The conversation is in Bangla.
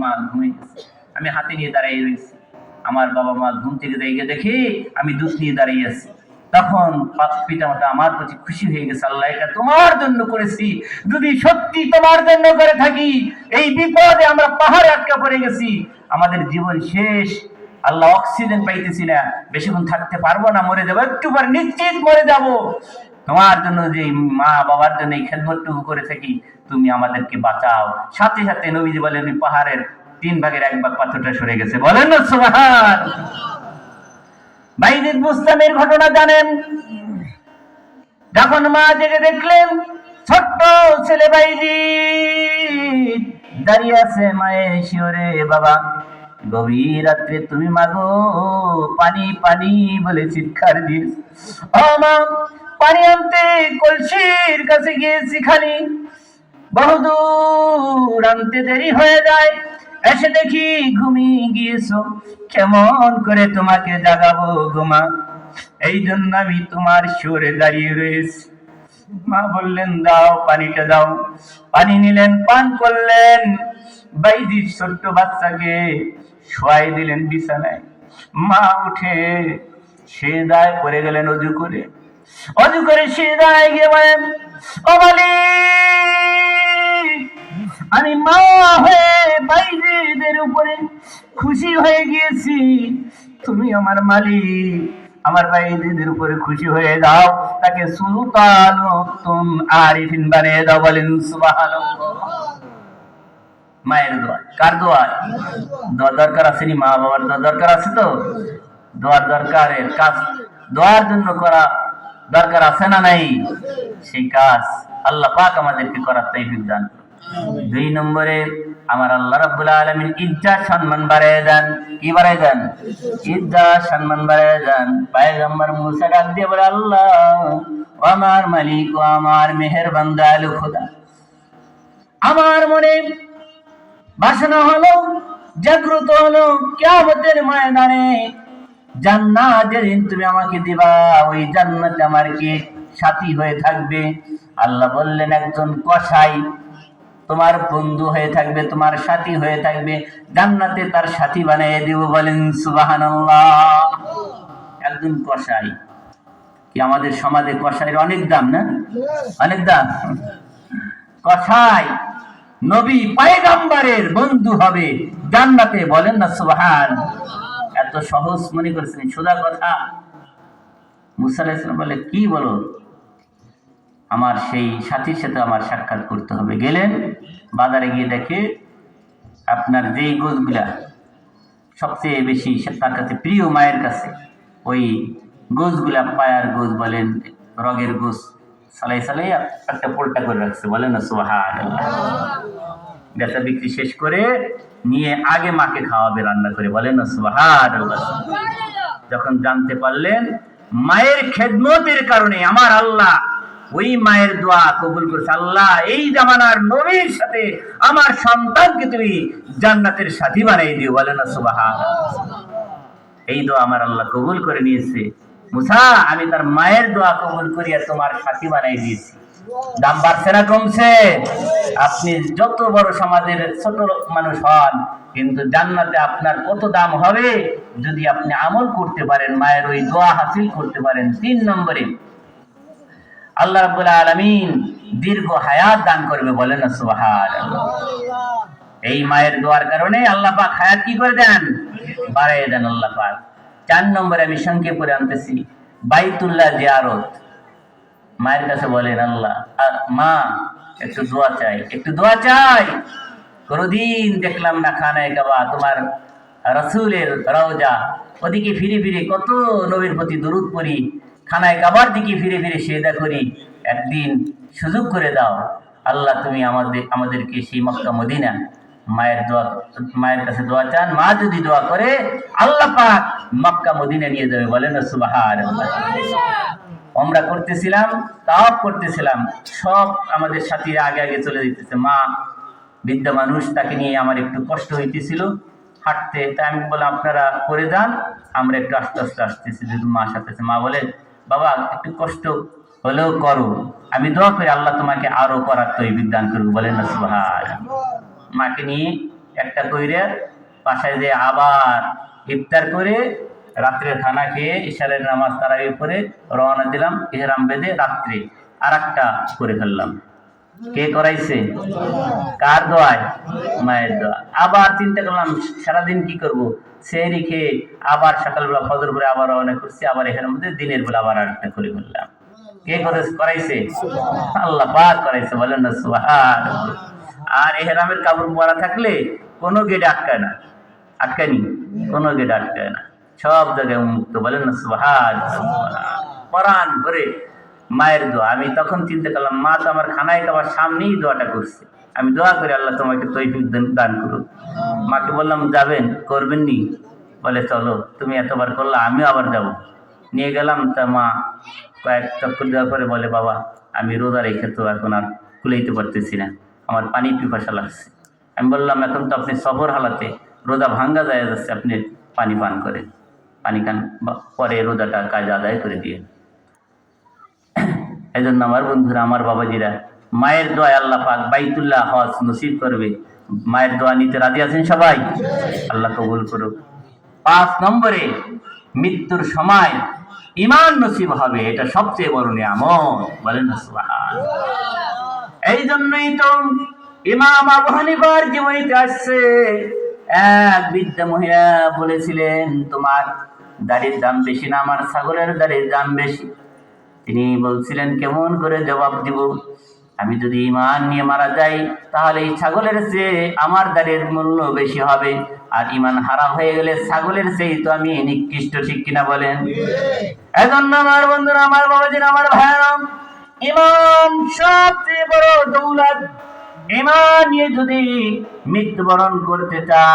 মা ঘুমিয়ে গেছে। আমি হাতে নিয়ে দাঁড়িয়ে রয়েছি। আমার বাবা মা ঘুম থেকে দেখে আমি দুধ নিয়ে দাঁড়িয়ে আছি। তখন পিতামাতা আমার প্রতি খুশি হয়ে গেছে, আল্লাহ এটা তোমার জন্য করেছি, যদি সত্যি তোমার জন্য করে থাকি, এই বিপদে আমরা পাহাড়ে আটকা পড়ে গেছি, আমাদের জীবন শেষ, আল্লাহ অক্সিজেন পাইতেছি না, বেশিক্ষণ থাকতে পারবো না, মরে যাবো, একটু পর নিশ্চিত মরে যাব, তোমার জন্য যে মা বাবার জন্য এই খেদমতটুকু করে থাকি, তুমি আমাদেরকে বাঁচাও। সাথে সাথে নবীজি বলেন পাহাড়ের 3/1 পাথরটা সরে গেছে। বলেন না সুবহান। বাইজিদ বুস্তামির ঘটনা জানেন। যখন মা জেগে দেখলেন ছোট্ট ছেলে বাইজিদ দাঁড়িয়ে আছে মায়ের শিওরে, বাবা গভীর রাত্রে তুমি মাগো পানি পানি বলে চিৎকার দিস। ও মা, পানি আনতে কলসির কাছে গিয়েছি, খালি বহুদূর আনতে দেরি হয়ে যায়, এসে দেখি ঘুমিয়ে গিয়েছো, কেমন করে তোমাকে জাগাবো গোমা, এই জন্য আমি তোমার শিওরে দাঁড়িয়ে রয়েছি। মা বললেন দাও পানিটা দাও। পানি নিলেন, পান করলেন, বাইজির ছোট্ট বাচ্চাকে শোয়াই দিলেন বিছানায়। মা উঠে সিজদায় পড়ে গেলেন অজু করে সিজদায় গিয়ে বলেন, ও মালিক, আমি মা হয়ে বাইজিদের উপরে খুশি হয়ে গিয়েছি, তুমি আমার মালিক, আমার বাইজিদের উপরে খুশি হয়ে যাও, তাকে সুলতান তুম আরিফিন বানিয়ে দাও। বলেন সুবহানাল্লাহ। মায়ের দোয়া, কার দোয়া? দোয়া দরকার আসেনি? মা বাবার দোয়া দরকার আছে তো? দোয়ার দরকারের কাজ দোয়ার জন্য করা দরকার আছে না নাই? সেই কাজ আল্লাহ পাক আমাদেরকে করার তৌফিক দান করুন। 2 নম্বরে আমার আল্লাহ রাব্বুল আলামিন ইজ্জত সম্মান বাড়ায় দেন। কি বাড়ায় দেন? ইজ্জত সম্মান বাড়ায় দেন। পয়গম্বর মুসা ডাক দিয়ে বলে, আল্লাহ ও আমার মালিক, ও আমার মেহেরবান দয়ালু খোদা, আমার মনে বাসনা হলো, জাগ্রত হলো, কিয়ামতের ময়দানে জান্নাত যেদিন তুমি আমাকে দিবা, ওই জান্নাতে আমার কি সাথী হয়ে থাকবে? আল্লাহ বললেন, একজন কসাই তোমার বন্ধু হয়ে থাকবে, তোমার সাথী হয়ে থাকবে, জান্নাতে তার সাথী বানিয়ে দিব। বলেন সুবহানাল্লাহ। একজন কসাই, কি আমাদের সমাজে কসাইয়ের অনেক দাম না? অনেক দাম। কসাই নবী পয়গম্বরের বন্ধু হবে জান্নাতে। বলেন না সুবহান। এত সহজ মনে করেছেন? সোজা কথা। মুসা আলাইহিস সালাম বলে, কি বলো? আমার সেই সাথীর সাথে আমার সাক্ষাৎ করতে হবে। গেলেন, বাজারে গিয়ে দেখে আপনার যেই গোছগুলা সবচেয়ে বেশি তার কাছে প্রিয়, মায়ের কাছে, ওই গোছগুলা পায়ার গোছ বলেন, রগের গোছ সালাই সালাই একটা পোল্টা করে রাখছে। বলেন না সুবহানাল্লাহ। বেচা বিক্রি শেষ করে নিয়ে আগে মাকে খাওয়াবে রান্না করে। বলেন না সুবহানাল্লাহ। যখন জানতে পারলেন মায়ের খেদমতের কারণে আমার আল্লাহ ওই মায়ের দোয়া কবুল করেছে, আল্লাহ এই জামানার নবীর সাথে আমার সন্তানকে তুমি জান্নাতের সাথী বানিয়ে দিও। বলেন না সুবহানাল্লাহ। এই দোয়া আমার আল্লাহ কবুল করে নিয়েছে। মুসা, আমি তার মায়ের দোয়া কবুল করিয়া তোমার সাথী বানিয়ে দিয়েছি। দাম বাড়ছে না কমছে? আপনি যত বড় সমাজের ছোট মানুষ হন, কিন্তু জান্নাতে আপনার কত দাম হবে যদি আপনি আমল করতে পারেন, মায়ের ওই দোয়া হাসিল করতে পারেন। 3 নম্বরে আল্লাহ রাব্বুল আলামিন দীর্ঘ হায়াত দান করবে। বলেন না সুবহানাল্লাহ। এই মায়ের দোয়ার কারণে আল্লাহ পাক হায়াত কি করে দেন? বাড়ায় দেন আল্লাহ পাক। 4 নম্বরে আমি সংক্ষেপ করে আনতেছি, বাইতুল্লাহ জিয়ারত। মায়ের কাছে বলেন, আল্লাহ মা একটু দোয়া চাই, একটু দোয়া চাই। কোনদিন দেখলাম না খানায় কাবা, তোমার রাসূলের রওজা, ওদিকে ফিরে ফিরে কত নবীর প্রতি দরুদ পড়ি, খানায় কাবার দিকে ফিরে ফিরে সিজদা করি, একদিন সুযোগ করে দাও আল্লাহ, তুমি আমাদেরকে সেই মক্কা মদিনা। মায়ের কাছে দোয়া চান, মা যদি দোয়া করে আল্লাহ পাক মক্কা মদিনা নিয়ে যাবে। বলেন না সুবহানাল্লাহ। আমরা করতেছিলাম, তাওয়াফ করতেছিলাম, সব আমাদের সাথীরা আগে আগে চলে যেতেছে। মা বৃদ্ধা মানুষ, তাকে নিয়ে আমার একটু কষ্ট হইতেছিল হাঁটতে, তাই আমি বললাম আপনারা করে যান, আমরা একটু আস্তে আস্তে আসতেছি, যেহেতু মা সাথে। মা বলে, বাবা একটু কষ্ট হলেও করো, আমি দোয়া করি আল্লাহ তোমাকে আরো করার তৌফিক দান করুক। বলেন না সুবহানাল্লাহ। মাকে নিয়ে একটা কইরে বাসায় যে আবার ইফতার করে রাত্রের খানা খেয়ে ইশারের নামাজ তারাবি পড়ে রওনা দিলাম, ইহরাম বেঁধে রাত্রে আর একটা করে ফেললাম। কে করাইছে? কার দোয়ায়? মায়ের দোয়া। আবার চিন্তা করলাম সারাদিন কি করব, সেহরি খেয়ে আবার সকালবেলা ফজর করে আবার রওনা করছি, আবার এখানের মধ্যে দিনের বেলা আবার আরেকটা করে ফেললাম। কে করাইছে? আল্লাহ পাক করাইছে, বলেন না সুবহানাল্লাহ। আর ইহরামের কাপড় পরা থাকলে কোনো গেটে আটকায় না, আটকায়নি, কোনো গেটে আটকায় না, সব জায়গায় উন্মুক্ত, বলেন না সুবহানাল্লাহ। কোরআন ভরে মায়ের দোয়া। আমি তখন চিন্তা করলাম, মা তো আমার খানায় খাবার সামনেই দোয়াটা করছে, আমি দোয়া করি আল্লাহ তোমাকে তৌফিক দান করুক। মাকে বললাম যাবেন, করবেন নি? বলে চলো, তুমি এতবার করলা আমিও আবার যাব। নিয়ে গেলাম, তা মা কয়েক চক্কর দেওয়ার পরে বলে, বাবা আমি রোজা রেখে তো এখন আর খুলেইতে পারতেছি না, আমার পানি পিপাসা লাগছে। আমি বললাম এখন তো আপনি সফর হালাতে, রোজা ভাঙ্গা যায় যাচ্ছে, আপনি পানি পান করেন, পানি খান, পরে রোজাটা কাজ আদায় করে দিয়ে। এই জন্য আমার বন্ধুরা, আমার বাবাজিরা, মায়ের দোয়ায় আল্লাহ পাক বাইতুল্লাহ হজ নসিব করবে। মায়ের দোয়া নিতে রাজি আছেন সবাই? আল্লাহ কবুল করুক। 5 নম্বরে, মৃত্যুর সময় ঈমান নসিব হবে, এটা সবচেয়ে বড় নিয়ামত, বলেন না সুবহানাল্লাহ। এই জন্যই তো ইমাম আবু হানিফার জীবনীতে আসছে, এক বৃদ্ধা মহিলা বলেছিলেন, তোমার দাড়ির দাম বেশি না আমার ছাগলের দাড়ির দাম বেশি? তিনি বলছিলেন, কেমন করে জবাব দিব? আমি যদি ঈমান নিয়ে মারা যাই তাহলে এই ছাগলের চেয়ে আমার দাড়ির মূল্য বেশি হবে, আর ঈমান হারাম হয়ে গেলে ছাগলের চেয়ে তো আমি নিকৃষ্ট, ঠিক কিনা বলেন? এজন্য আমার বন্ধুরা, আমার বাবাজিরা, আমার ভাইরা, ঈমান সবচেয়ে বড় দৌলত। ঈমান নিয়ে যদি মৃত্যুবরণ করতে চান